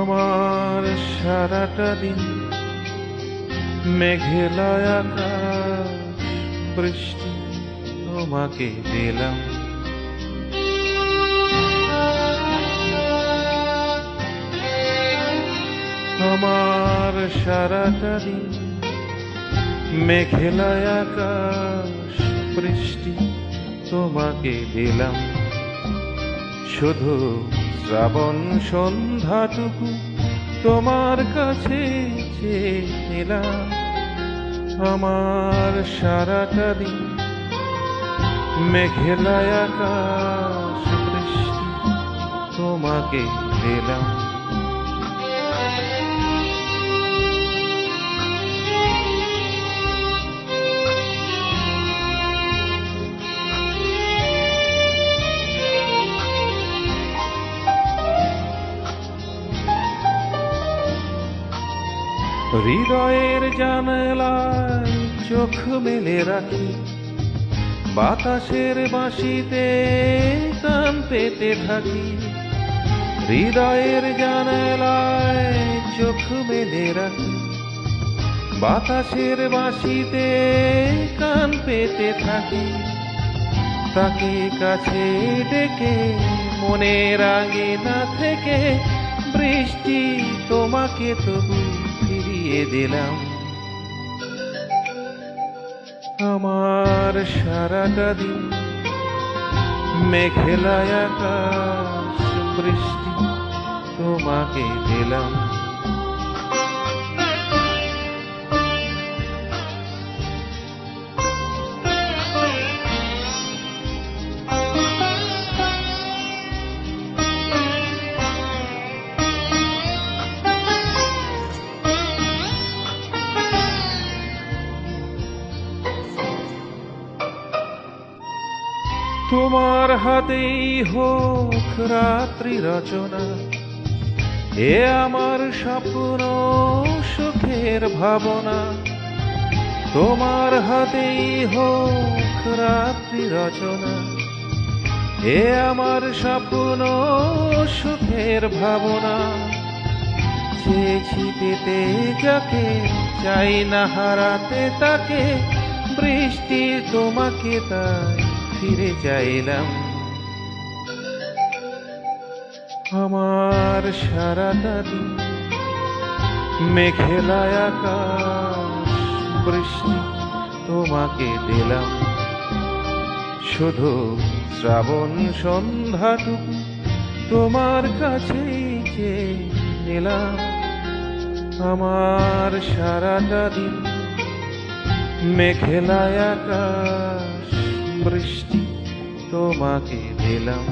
আমার সারাটা দিন মেঘলা আকাশ, বৃষ্টি তোমাকে দিলাম। আমার সারাটা দিন মেঘলা আকাশ, বৃষ্টি তোমাকে দিলাম। শুধু শ্রাবণ সন্ধ্যাটুকু তোমার কাছে চেয়ে নিলাম। আমার সারাটা দিন মেঘলা আকাশ, বৃষ্টি তোমাকে দিলাম। হৃদয়ের জানালায় চোখ মেলে রাখি, বাতাসের বাঁশিতে কান পেতে থাকি। হৃদয়ের জানালায় চোখ মেলে রাখি, বাতাসের বাঁশিতে কান পেতে থাকি। তাকে কাছে ডেকে মনের আঙিনা থেকে বৃষ্টি তোমাকে তবু ফিরিয়ে দিলাম। আমার সারাটা দিন মেঘলা আকাশ, বৃষ্টি তোমাকে দিলাম। তোমার হাতেই হোক রাত্রি রচনা, এ আমার স্বপ্ন সুখের ভাবনা। তোমার হাতেই হোক রাত্রি রচনা, এ আমার স্বপ্ন সুখের ভাবনা। চেয়েছি পেতে যাকে, চাই না হারাতে তাকে, বৃষ্টি তোমাকে তাই ফিরে চাইলাম। আমার সারাটা দিন মেঘলা আকাশ, বৃষ্টি তোমাকে দিলাম। শুধু শ্রাবণ সন্ধ্যাটুকু তোমার কাছেই চেয়ে নিলাম। আমার সারাটা দিন মেঘলা আকাশ, বৃষ্টি তোমাকে দিলাম।